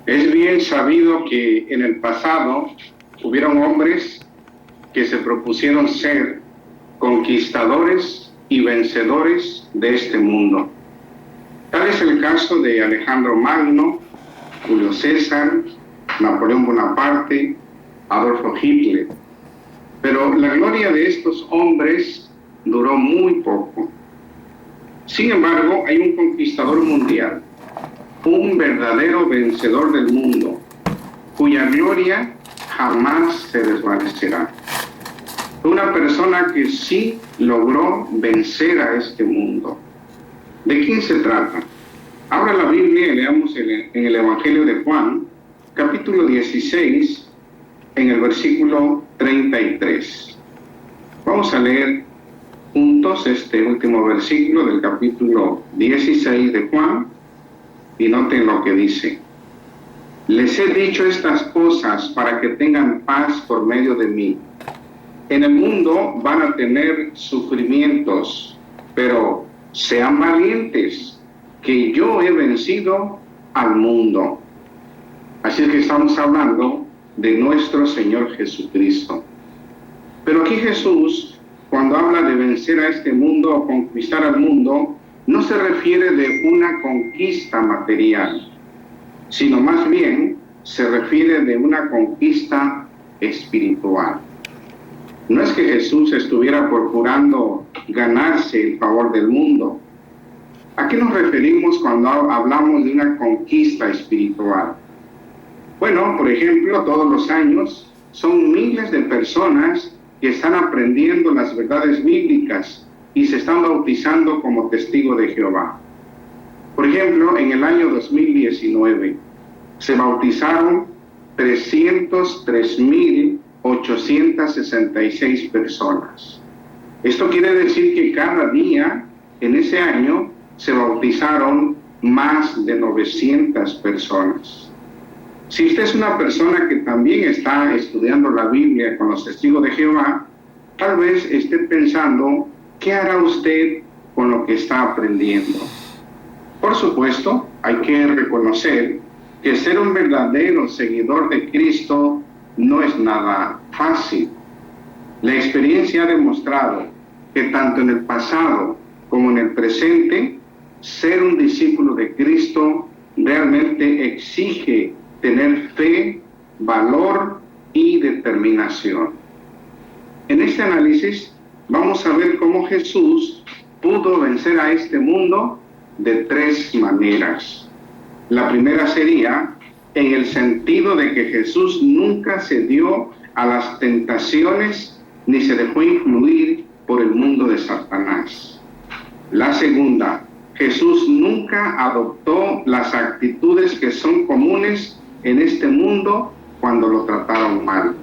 Es bien sabido que en el pasado hubieron hombres que se propusieron ser conquistadores y vencedores de este mundo. Tal es el caso de Alejandro Magno, Julio César, Napoleón Bonaparte, Adolfo Hitler. Pero la gloria de estos hombres duró muy poco. Sin embargo, hay un conquistador mundial, un verdadero vencedor del mundo, cuya gloria jamás se desvanecerá. Una persona que sí logró vencer a este mundo. ¿De quién se trata? Abra la Biblia y leamos en el Evangelio de Juan, capítulo 16, en el versículo 33. Vamos a leer juntos este último versículo del capítulo 16 de Juan y noten lo que dice. Les he dicho estas cosas para que tengan paz por medio de mí. En el mundo van a tener sufrimientos, pero sean valientes, que yo he vencido al mundo. Así es que estamos hablando de nuestro Señor Jesucristo. Pero aquí Jesús, cuando habla de vencer a este mundo o conquistar al mundo, no se refiere de una conquista material, sino más bien se refiere de una conquista espiritual. No es que Jesús estuviera procurando ganarse el favor del mundo. ¿A qué nos referimos cuando hablamos de una conquista espiritual? Bueno, por ejemplo, todos los años son miles de personas que están aprendiendo las verdades bíblicas y se están bautizando como testigo de Jehová. Por ejemplo, en el año 2019 se bautizaron 303,866 personas. Esto quiere decir que cada día en ese año se bautizaron más de 900 personas. Si usted es una persona que también está estudiando la Biblia con los testigos de Jehová, tal vez esté pensando, ¿qué hará usted con lo que está aprendiendo? Por supuesto, hay que reconocer que ser un verdadero seguidor de Cristo no es nada fácil. La experiencia ha demostrado que tanto en el pasado como en el presente, ser un discípulo de Cristo realmente exige tener fe, valor y determinación. En este análisis vamos a ver cómo Jesús pudo vencer a este mundo de tres maneras. La primera sería en el sentido de que Jesús nunca cedió a las tentaciones ni se dejó influir por el mundo de Satanás. La segunda, Jesús nunca adoptó las actitudes que son comunes en este mundo cuando lo trataron mal.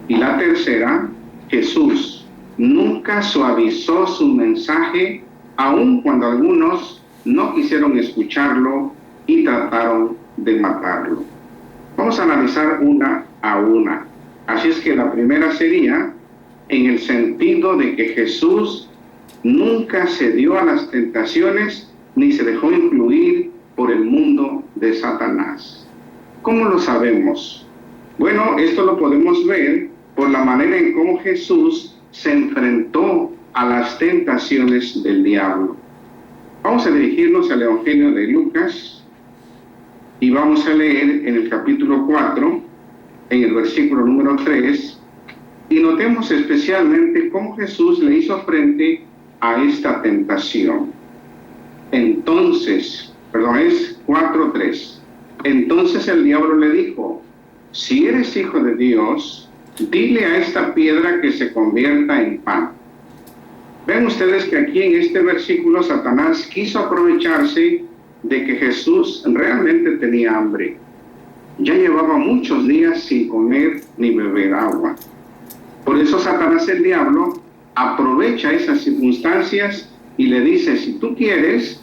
Y la tercera, Jesús nunca suavizó su mensaje, aun cuando algunos no quisieron escucharlo y trataron de matarlo. Vamos a analizar una a una. Así es que la primera sería en el sentido de que Jesús nunca cedió a las tentaciones ni se dejó influir por el mundo de Satanás. ¿Cómo lo sabemos? Bueno, esto lo podemos ver por la manera en cómo Jesús se enfrentó a las tentaciones del diablo. Vamos a dirigirnos al Evangelio de Lucas y vamos a leer en el capítulo 4, en el versículo número 3, y notemos especialmente cómo Jesús le hizo frente a esta tentación. Entonces, es 4:3. Entonces el diablo le dijo, si eres hijo de Dios, dile a esta piedra que se convierta en pan. Ven ustedes que aquí en este versículo Satanás quiso aprovecharse de que Jesús realmente tenía hambre. Ya llevaba muchos días sin comer ni beber agua. Por eso Satanás, el diablo, aprovecha esas circunstancias y le dice, si tú quieres,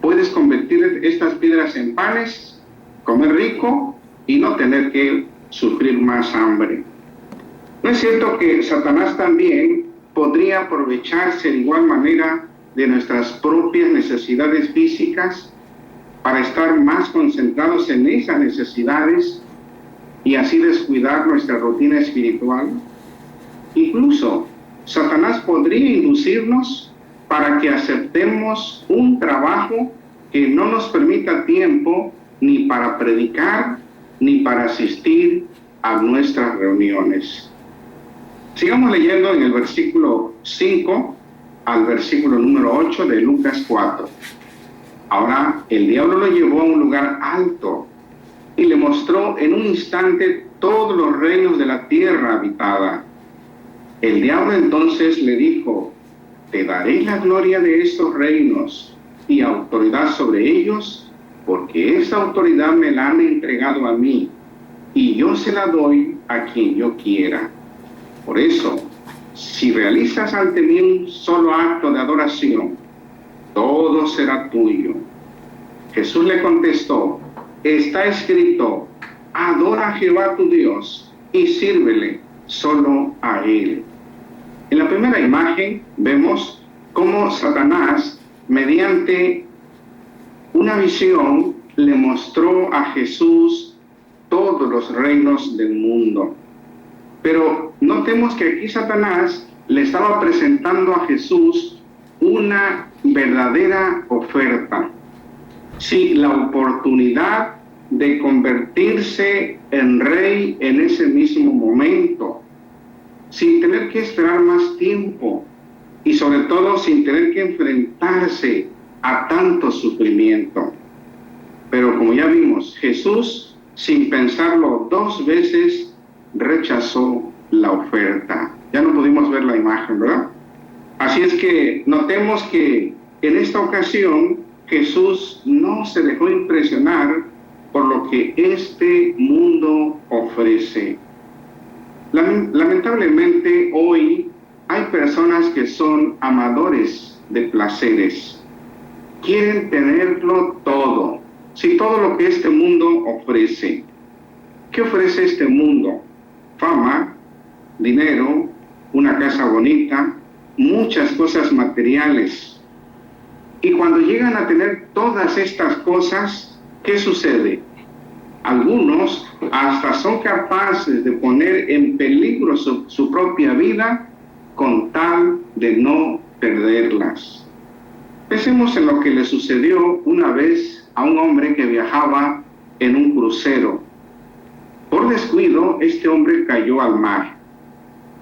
puedes convertir estas piedras en panes, comer rico y no tener que sufrir más hambre. ¿No es cierto que Satanás también podría aprovecharse de igual manera de nuestras propias necesidades físicas? para estar más concentrados en esas necesidades y así descuidar nuestra rutina espiritual. Incluso Satanás podría inducirnos para que aceptemos un trabajo que no nos permita tiempo ni para predicar ni para asistir a nuestras reuniones. Sigamos leyendo en el versículo 5 al versículo número 8 de Lucas 4. Ahora el diablo lo llevó a un lugar alto y le mostró en un instante todos los reinos de la tierra habitada. El diablo entonces le dijo: te daré la gloria de estos reinos y autoridad sobre ellos, porque esa autoridad me la han entregado a mí, y yo se la doy a quien yo quiera. Por eso, si realizas ante mí un solo acto de adoración, todo será tuyo. Jesús le contestó: está escrito, adora a Jehová tu Dios y sírvele solo a Él. En la primera imagen vemos cómo Satanás, mediante una visión, le mostró a Jesús todos los reinos del mundo. Pero notemos que aquí Satanás le estaba presentando a Jesús una verdadera oferta. Sí, la oportunidad de convertirse en rey en ese mismo momento, sin tener que esperar más tiempo y sobre todo sin tener que enfrentarse a tanto sufrimiento. Pero como ya vimos, Jesús, sin pensarlo dos veces, rechazó la oferta. Ya no pudimos ver la imagen, ¿verdad? Así es que notemos que en esta ocasión Jesús no se dejó impresionar por lo que este mundo ofrece. Lamentablemente hoy hay personas que son amadores de placeres. Quieren tenerlo todo. Sí, todo lo que este mundo ofrece. ¿Qué ofrece este mundo? Fama, dinero, una casa bonita, muchas cosas materiales. Y cuando llegan a tener todas estas cosas, ¿qué sucede? Algunos hasta son capaces de poner en peligro su propia vida con tal de no perderlas. Pensemos en lo que le sucedió una vez a un hombre que viajaba en un crucero. Por descuido, este hombre cayó al mar.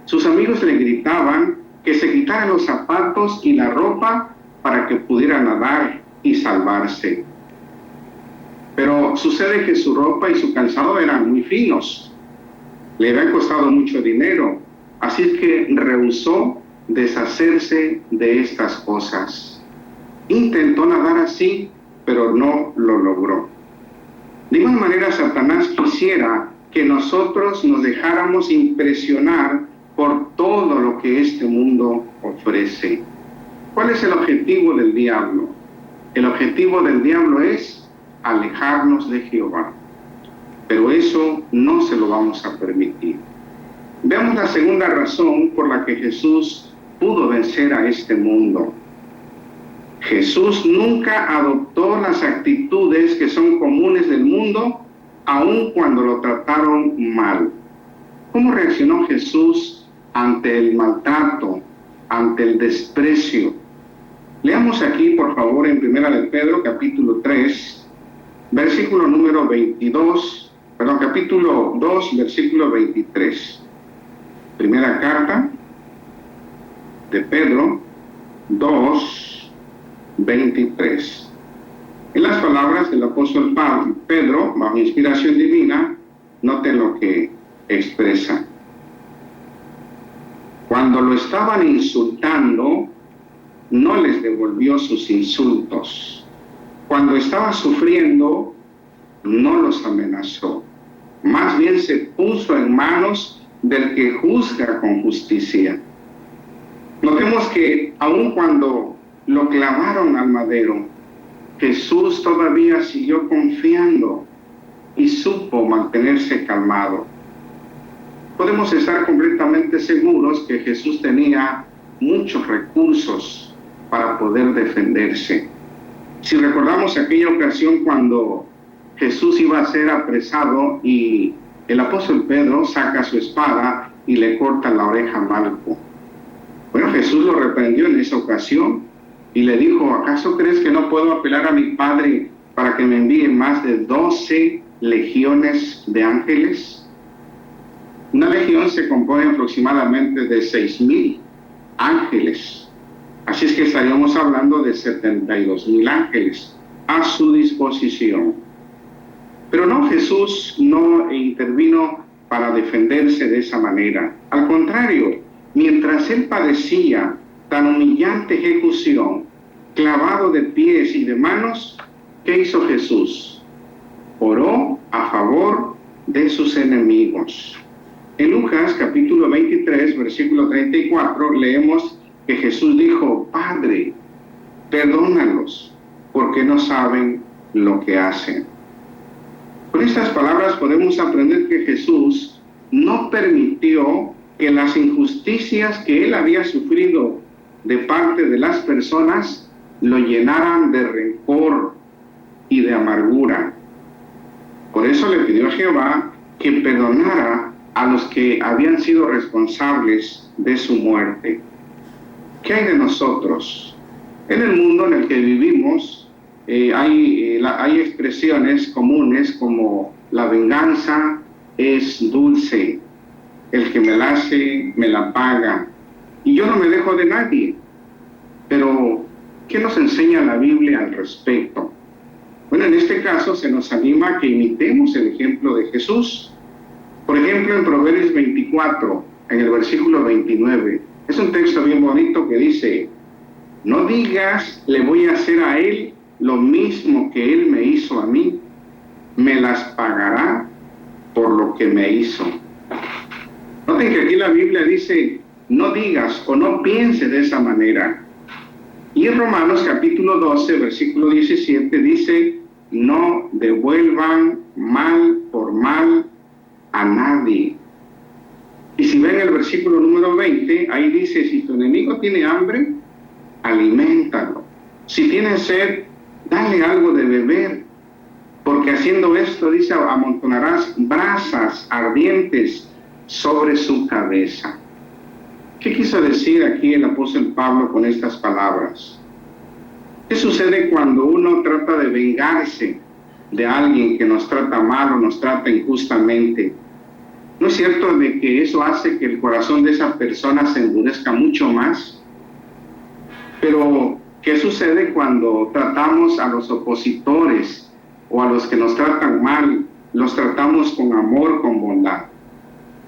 Sus amigos le gritaban que se quitara los zapatos y la ropa para que pudiera nadar y salvarse. Pero sucede que su ropa y su calzado eran muy finos. Le habían costado mucho dinero, así que rehusó deshacerse de estas cosas. Intentó nadar así, pero no lo logró. De igual manera, Satanás quisiera que nosotros nos dejáramos impresionar por todo lo que este mundo ofrece. ¿Cuál es el objetivo del diablo? El objetivo del diablo es alejarnos de Jehová. Pero eso no se lo vamos a permitir. Veamos la segunda razón por la que Jesús pudo vencer a este mundo. Jesús nunca adoptó las actitudes que son comunes del mundo, aun cuando lo trataron mal. ¿Cómo reaccionó Jesús ante el maltrato, ante el desprecio? Leamos aquí, por favor, en 1 de Pedro, capítulo 3, versículo número 22, capítulo 2, versículo 23. Primera carta de Pedro 2, 23. En las palabras del apóstol Pedro, bajo inspiración divina, noten lo que expresa. Cuando lo estaban insultando, no les devolvió sus insultos. Cuando estaba sufriendo, no los amenazó. Más bien se puso en manos del que juzga con justicia. Notemos que aun cuando lo clavaron al madero, Jesús todavía siguió confiando y supo mantenerse calmado. Podemos estar completamente seguros que Jesús tenía muchos recursos para poder defenderse. Si recordamos aquella ocasión cuando Jesús iba a ser apresado y el apóstol Pedro saca su espada y le corta la oreja a Malco. Bueno, Jesús lo reprendió en esa ocasión y le dijo, ¿acaso crees que no puedo apelar a mi Padre para que me envíe más de 12 legiones de ángeles? Una legión se compone aproximadamente de 6,000 ángeles. Así es que estaríamos hablando de 72,000 ángeles a su disposición. Pero no, Jesús no intervino para defenderse de esa manera. Al contrario, mientras él padecía tan humillante ejecución, clavado de pies y de manos, ¿qué hizo Jesús? Oró a favor de sus enemigos. En Lucas capítulo 23, versículo 34, leemos que Jesús dijo, Padre, perdónalos, porque no saben lo que hacen. Con estas palabras podemos aprender que Jesús no permitió que las injusticias que él había sufrido de parte de las personas lo llenaran de rencor y de amargura. Por eso le pidió a Jehová que perdonara a los que habían sido responsables de su muerte. ¿Qué hay de nosotros? En el mundo en el que vivimos hay expresiones comunes como la venganza es dulce, el que me la hace me la paga, y yo no me dejo de nadie. Pero, ¿qué nos enseña la Biblia al respecto? Bueno, en este caso se nos anima a que imitemos el ejemplo de Jesús. Por ejemplo, en Proverbios 24, en el versículo 29, es un texto bien bonito que dice, no digas, le voy a hacer a él lo mismo que él me hizo a mí, me las pagará por lo que me hizo. Noten que aquí la Biblia dice, no digas o no piense de esa manera. Y en Romanos capítulo 12, versículo 17 dice, no devuelvan mal por mal a nadie. Y si ven el versículo número 20, ahí dice, si tu enemigo tiene hambre, aliméntalo. Si tiene sed, dale algo de beber, porque haciendo esto, dice, amontonarás brasas ardientes sobre su cabeza. ¿Qué quiso decir aquí el apóstol Pablo con estas palabras? ¿Qué sucede cuando uno trata de vengarse de alguien que nos trata mal o nos trata injustamente? ¿No es cierto de que eso hace que el corazón de esa persona se endurezca mucho más? Pero, ¿qué sucede cuando tratamos a los opositores o a los que nos tratan mal, los tratamos con amor, con bondad?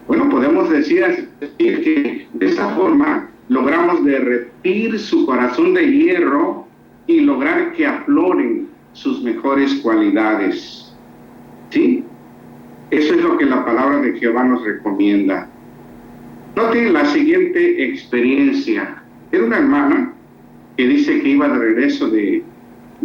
Bueno, podemos decir que de esta forma logramos derretir su corazón de hierro y lograr que afloren sus mejores cualidades. ¿Sí? Eso es lo que la palabra de Jehová nos recomienda. Noten la siguiente experiencia. Era una hermana que dice que iba de regreso de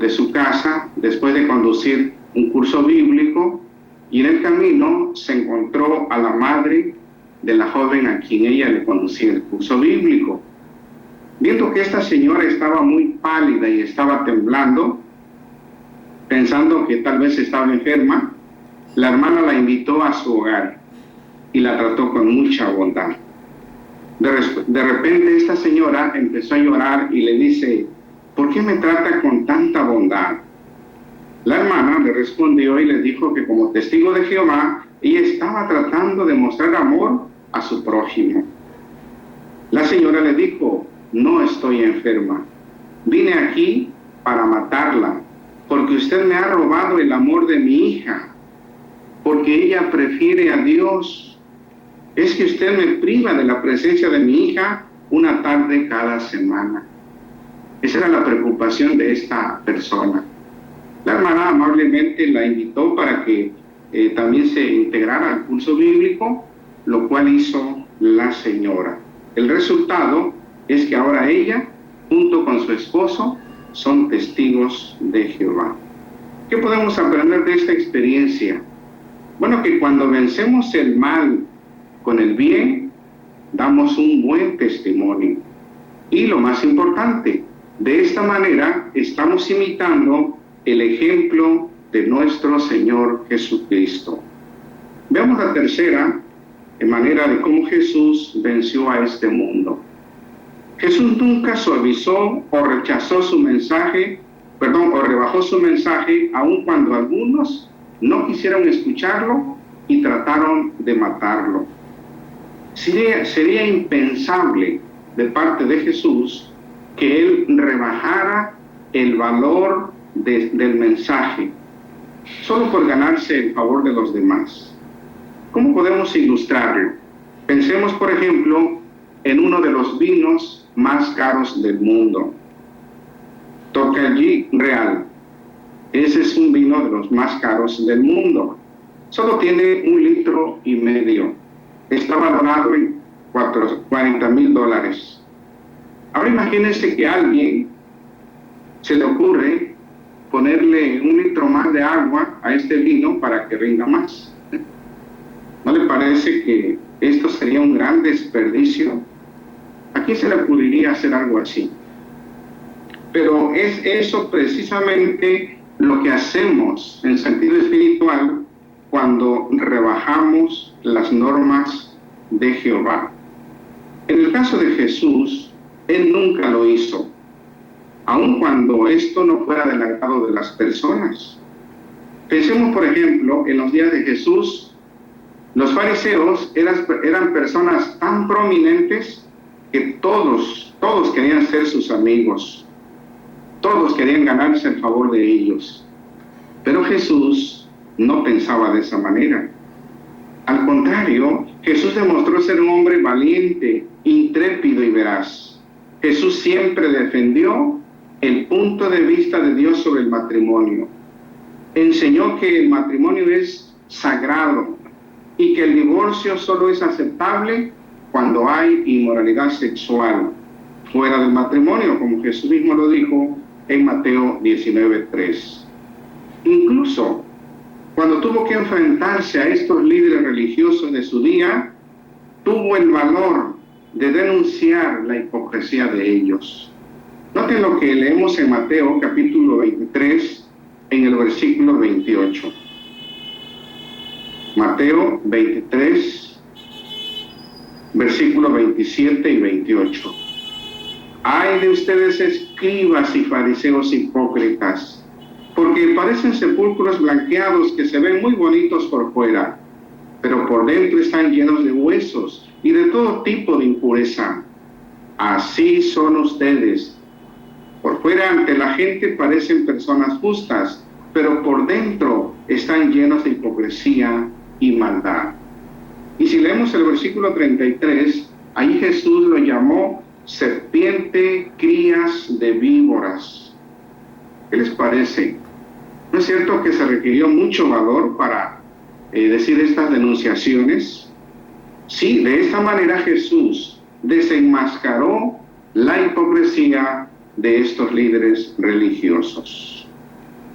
su casa después de conducir un curso bíblico, y en el camino se encontró a la madre de la joven a quien ella le conducía el curso bíblico. Viendo que esta señora estaba muy pálida y estaba temblando, pensando que tal vez estaba enferma, la hermana la invitó a su hogar y la trató con mucha bondad. De repente esta señora empezó a llorar y le dice, ¿por qué me trata con tanta bondad? La hermana le respondió y le dijo que como testigo de Jehová, ella estaba tratando de mostrar amor a su prójimo. La señora le dijo, no estoy enferma, vine aquí para matarla, porque usted me ha robado el amor de mi hija, porque ella prefiere a Dios. Es que usted me priva de la presencia de mi hija una tarde cada semana. Esa era la preocupación de esta persona. La hermana amablemente la invitó para que también se integrara al curso bíblico, lo cual hizo la señora. El resultado es que ahora ella, junto con su esposo, son testigos de Jehová. ¿Qué podemos aprender de esta experiencia? Bueno, que cuando vencemos el mal con el bien, damos un buen testimonio. Y lo más importante, De esta manera estamos imitando el ejemplo de nuestro Señor Jesucristo. Veamos la tercera manera de cómo Jesús venció a este mundo. Jesús nunca suavizó o rechazó su mensaje, o rebajó su mensaje, aun cuando algunos no quisieron escucharlo y trataron de matarlo. Sería impensable de parte de Jesús que él rebajara el valor del mensaje solo por ganarse el favor de los demás. ¿Cómo podemos ilustrarlo? Pensemos, por ejemplo, en uno de los vinos más caros del mundo, Tocallí Real. Ese es un vino de los más caros del mundo. Solo tiene 1,5 litros. Está valorado en $40,000. Ahora imagínense que a alguien se le ocurre ponerle 1 litro más de agua a este vino para que rinda más. ¿No le parece que esto sería un gran desperdicio? ¿A quién se le ocurriría hacer algo así? Pero es eso precisamente lo que hacemos en sentido espiritual cuando rebajamos las normas de Jehová. En el caso de Jesús, él nunca lo hizo, aun cuando esto no fuera del agrado de las personas. Pensemos, por ejemplo, en los días de Jesús, los fariseos eran personas tan prominentes que todos querían ser sus amigos. Todos querían ganarse el favor de ellos. Pero Jesús no pensaba de esa manera. Al contrario, Jesús demostró ser un hombre valiente, intrépido y veraz. Jesús siempre defendió el punto de vista de Dios sobre el matrimonio. Enseñó que el matrimonio es sagrado y que el divorcio solo es aceptable cuando hay inmoralidad sexual fuera del matrimonio, como Jesús mismo lo dijo en Mateo 19:3. Incluso cuando tuvo que enfrentarse a estos líderes religiosos de su día, tuvo el valor de denunciar la hipocresía de ellos. Noten lo que leemos en Mateo capítulo 23, en el versículo 28. Mateo 23, versículos 27 y 28. Ay de ustedes, escribas y fariseos hipócritas, porque parecen sepulcros blanqueados que se ven muy bonitos por fuera, pero por dentro están llenos de huesos y de todo tipo de impureza. Así son ustedes. Por fuera ante la gente parecen personas justas, pero por dentro están llenos de hipocresía y maldad. Y si leemos el versículo 33, ahí Jesús lo llamó serpiente, crías de víboras. ¿Qué les parece? ¿No es cierto que se requirió mucho valor para decir estas denunciaciones? Sí, de esta manera Jesús desenmascaró la hipocresía de estos líderes religiosos.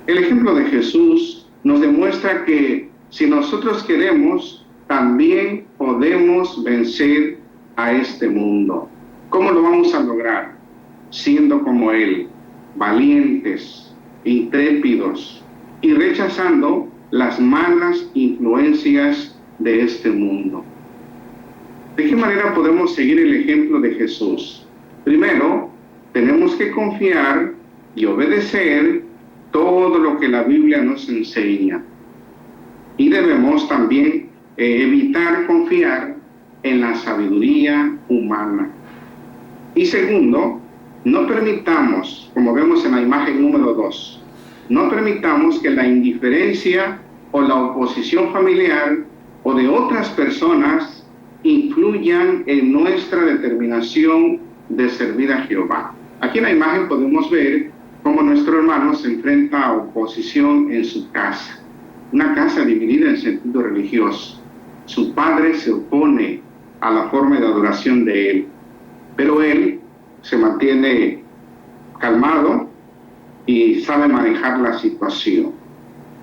El ejemplo de Jesús nos demuestra que si nosotros queremos, también podemos vencer a este mundo. ¿Cómo lo vamos a lograr? Siendo como Él, valientes, intrépidos y rechazando las malas influencias de este mundo. ¿De qué manera podemos seguir el ejemplo de Jesús? Primero, tenemos que confiar y obedecer todo lo que la Biblia nos enseña. Y debemos también evitar confiar en la sabiduría humana. Y segundo, no permitamos, como vemos en la imagen número 2, no permitamos que la indiferencia o la oposición familiar o de otras personas influyan en nuestra determinación de servir a Jehová. Aquí en la imagen podemos ver cómo nuestro hermano se enfrenta a oposición en su casa, una casa dividida en sentido religioso. Su padre se opone a la forma de adoración de él, pero él se mantiene calmado y sabe manejar la situación.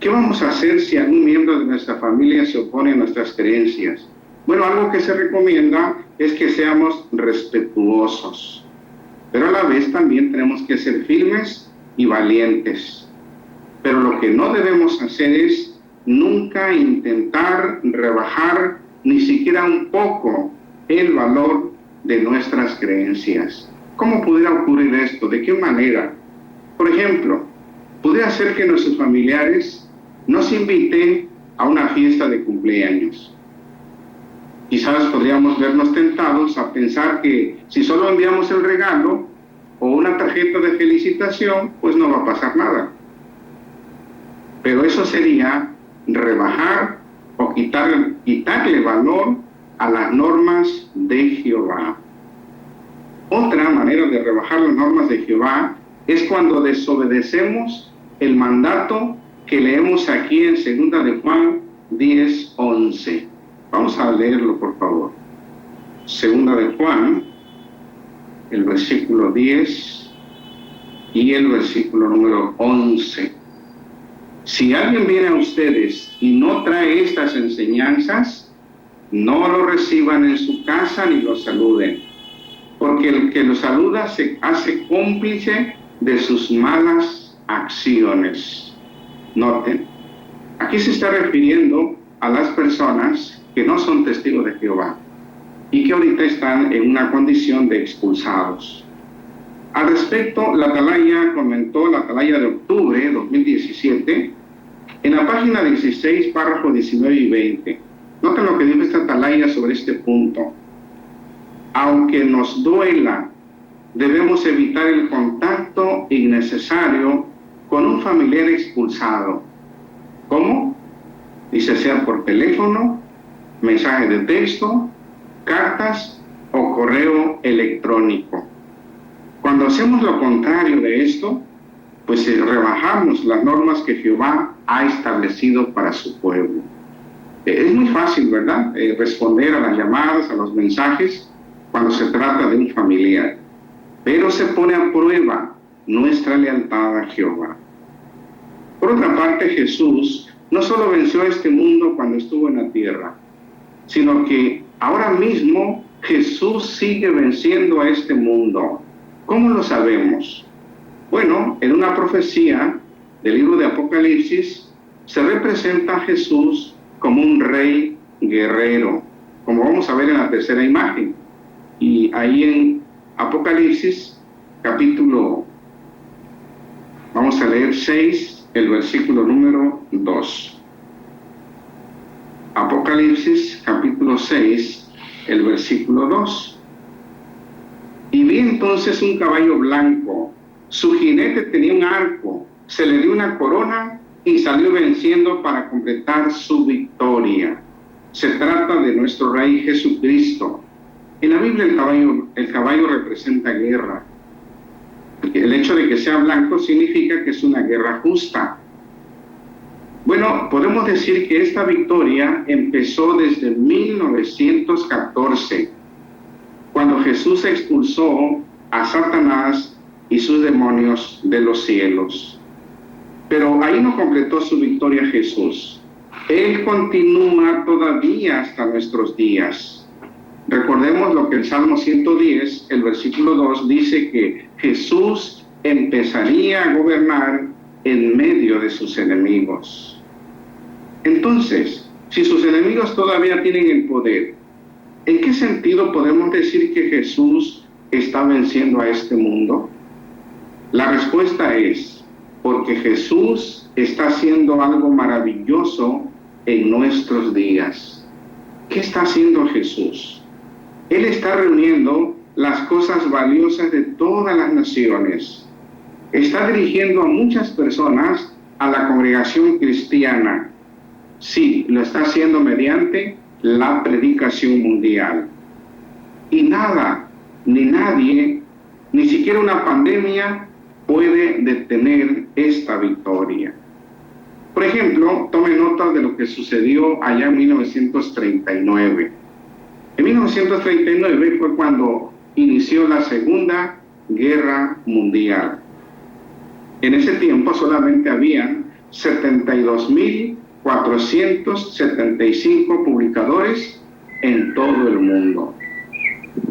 ¿Qué vamos a hacer si algún miembro de nuestra familia se opone a nuestras creencias? Bueno, algo que se recomienda es que seamos respetuosos. pero a la vez también tenemos que ser firmes y valientes. Pero lo que no debemos hacer es nunca intentar rebajar ni siquiera un poco el valor de nuestras creencias. ¿Cómo pudiera ocurrir esto? ¿De qué manera? Por ejemplo, pudiera ser que nuestros familiares nos inviten a una fiesta de cumpleaños. Quizás podríamos vernos tentados a pensar que si solo enviamos el regalo o una tarjeta de felicitación, pues no va a pasar nada. Pero eso sería rebajar o quitarle valor a las normas de Jehová. Otra manera de rebajar las normas de Jehová es cuando desobedecemos el mandato que leemos aquí en 2 de Juan 10:11. Vamos a leerlo, por favor. 2 de Juan, el versículo 10 y el versículo número 11. Si alguien viene a ustedes y no trae estas enseñanzas, no lo reciban en su casa ni lo saluden, porque el que lo saluda se hace cómplice de sus malas acciones. Noten, aquí se está refiriendo a las personas que no son testigos de Jehová y que ahorita están en una condición de expulsados. Al respecto, la Atalaya comentó, la Atalaya de octubre de 2017, en la página 16, párrafos 19 y 20. Noten lo que dijo esta Atalaya sobre este punto. Aunque nos duela, debemos evitar el contacto innecesario con un familiar expulsado. ¿Cómo? Dice, sea por teléfono, mensaje de texto, cartas o correo electrónico. Cuando hacemos lo contrario de esto, pues rebajamos las normas que Jehová ha establecido para su pueblo. Es muy fácil, ¿verdad?, responder a las llamadas, a los mensajes, cuando se trata de un familiar. Pero se pone a prueba nuestra lealtad a Jehová. Por otra parte, Jesús no solo venció a este mundo cuando estuvo en la tierra, sino que ahora mismo Jesús sigue venciendo a este mundo. ¿Cómo lo sabemos? Bueno, en una profecía del libro de Apocalipsis se representa a Jesús como un rey guerrero, como vamos a ver en la tercera imagen. Y ahí en Apocalipsis, capítulo, vamos a leer 6, el versículo número 2. Apocalipsis, capítulo 6, el versículo 2. Y vi entonces un caballo blanco, su jinete tenía un arco, se le dio una corona y salió venciendo para completar su victoria. Se trata de nuestro Rey Jesucristo. En la Biblia el caballo representa guerra. El hecho de que sea blanco significa que es una guerra justa. Bueno, podemos decir que esta victoria empezó desde 1914, cuando Jesús expulsó a Satanás y sus demonios de los cielos. Pero ahí no completó su victoria Jesús. Él continúa todavía hasta nuestros días. Recordemos lo que el Salmo 110, el versículo 2, dice que Jesús empezaría a gobernar en medio de sus enemigos. Entonces, si sus enemigos todavía tienen el poder, ¿en qué sentido podemos decir que Jesús está venciendo a este mundo? La respuesta es porque Jesús está haciendo algo maravilloso en nuestros días. ¿Qué está haciendo Jesús? Él está reuniendo las cosas valiosas de todas las naciones. Está dirigiendo a muchas personas a la congregación cristiana. Sí, lo está haciendo mediante la predicación mundial. Y nada, ni nadie, ni siquiera una pandemia puede detener esta victoria. Por ejemplo, tome nota de lo que sucedió allá en 1939. En 1939 fue cuando inició la Segunda Guerra Mundial. En ese tiempo solamente habían 72.475 publicadores en todo el mundo.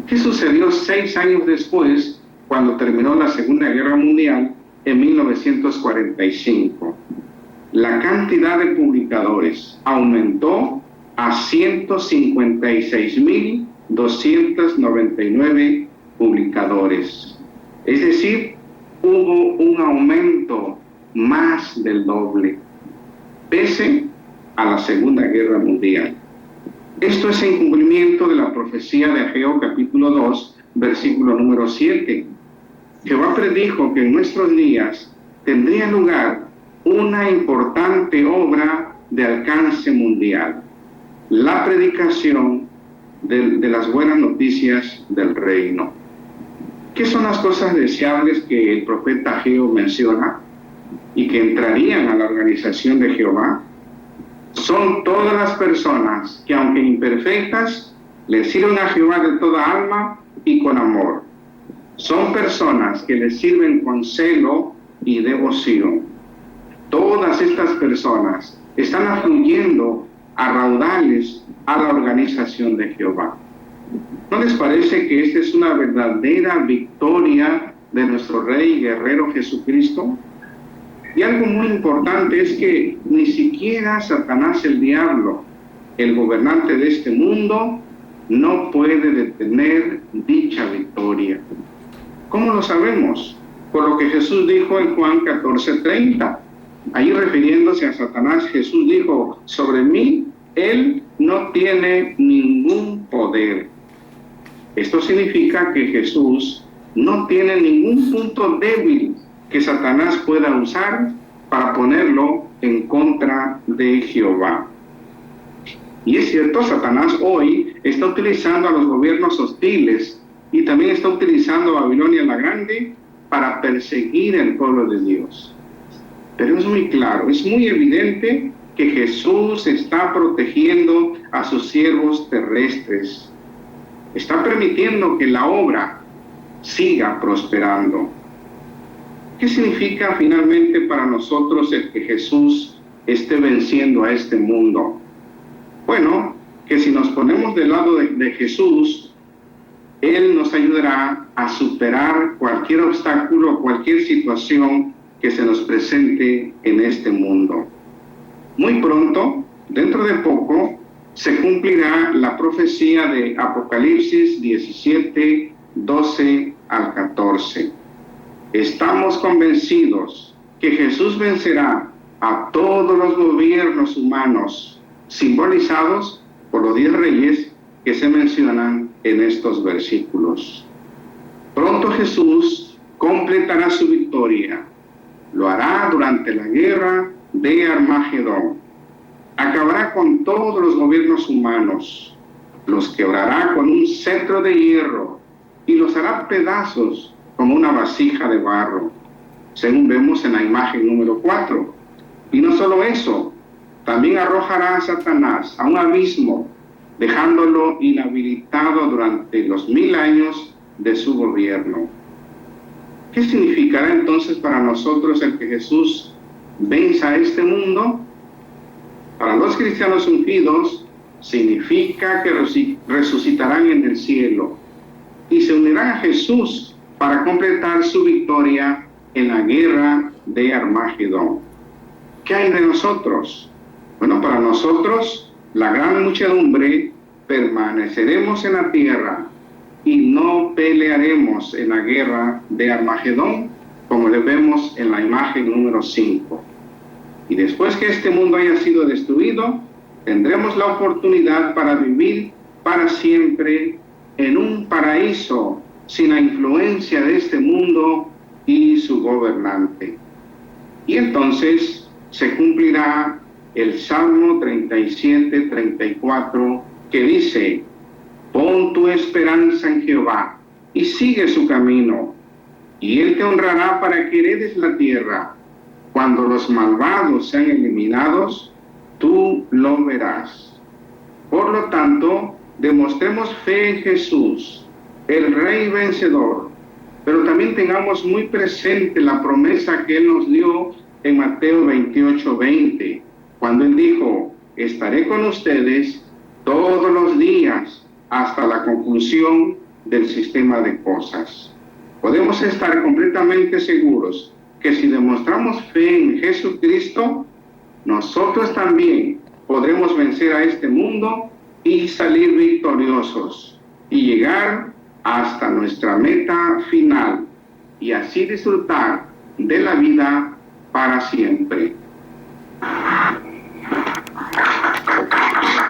¿Qué sucedió 6 años después cuando terminó la Segunda Guerra Mundial en 1945. La cantidad de publicadores aumentó a 156.299 publicadores. Es decir, hubo un aumento más del doble, pese a la Segunda Guerra Mundial. Esto es en cumplimiento de la profecía de Ageo capítulo 2, versículo número 7. Jehová predijo que en nuestros días tendría lugar una importante obra de alcance mundial, la predicación de las buenas noticias del reino. ¿Qué son las cosas deseables que el profeta Ageo menciona y que entrarían a la organización de Jehová? Son todas las personas que, aunque imperfectas, le sirven a Jehová de toda alma y con amor. Son personas que le sirven con celo y devoción. Todas estas personas están afluyendo a raudales a la organización de Jehová. ¿No les parece que esta es una verdadera victoria de nuestro Rey y Guerrero Jesucristo? Y algo muy importante es que ni siquiera Satanás, el diablo, el gobernante de este mundo, no puede detener dicha victoria. ¿Cómo lo sabemos? Por lo que Jesús dijo en Juan 14:30. Ahí, refiriéndose a Satanás, Jesús dijo: sobre mí él no tiene ningún poder. Esto significa que Jesús no tiene ningún punto débil que Satanás pueda usar para ponerlo en contra de Jehová. Y es cierto, Satanás hoy está utilizando a los gobiernos hostiles y también está utilizando a Babilonia la Grande para perseguir al pueblo de Dios. Pero es muy claro, es muy evidente que Jesús está protegiendo a sus siervos terrestres. Está permitiendo que la obra siga prosperando. ¿Qué significa finalmente para nosotros el que Jesús esté venciendo a este mundo? Bueno, que si nos ponemos del lado de Jesús, Él nos ayudará a superar cualquier obstáculo, cualquier situación que se nos presente en este mundo. Muy pronto, dentro de poco, se cumplirá la profecía de Apocalipsis 17, 12 al 14. Estamos convencidos que Jesús vencerá a todos los gobiernos humanos, simbolizados por los 10 reyes que se mencionan en estos versículos. Pronto Jesús completará su victoria. Lo hará durante la guerra de Armagedón. Acabará con todos los gobiernos humanos, los quebrará con un cetro de hierro y los hará pedazos como una vasija de barro, según vemos en la imagen número 4. Y no solo eso, también arrojará a Satanás a un abismo, dejándolo inhabilitado durante los 1000 años de su gobierno. ¿Qué significará entonces para nosotros el que Jesús venza a este mundo? Para los cristianos ungidos, significa que resucitarán en el cielo y se unirán a Jesús para completar su victoria en la guerra de Armagedón. ¿Qué hay de nosotros? Bueno, para nosotros, la gran muchedumbre, permaneceremos en la tierra y no pelearemos en la guerra de Armagedón, como le vemos en la imagen número 5. Y después que este mundo haya sido destruido, tendremos la oportunidad para vivir para siempre en un paraíso sin la influencia de este mundo y su gobernante. Y entonces se cumplirá el Salmo 37-34, que dice: pon tu esperanza en Jehová y sigue su camino, y Él te honrará para que heredes la tierra. Cuando los malvados sean eliminados, tú lo verás. Por lo tanto, demostremos fe en Jesús, el Rey vencedor, pero también tengamos muy presente la promesa que Él nos dio en Mateo 28:20, cuando Él dijo: estaré con ustedes todos los días hasta la conclusión del sistema de cosas. podemos estar completamente seguros que si demostramos fe en Jesucristo, nosotros también podremos vencer a este mundo y salir victoriosos y llegar hasta nuestra meta final y así disfrutar de la vida para siempre.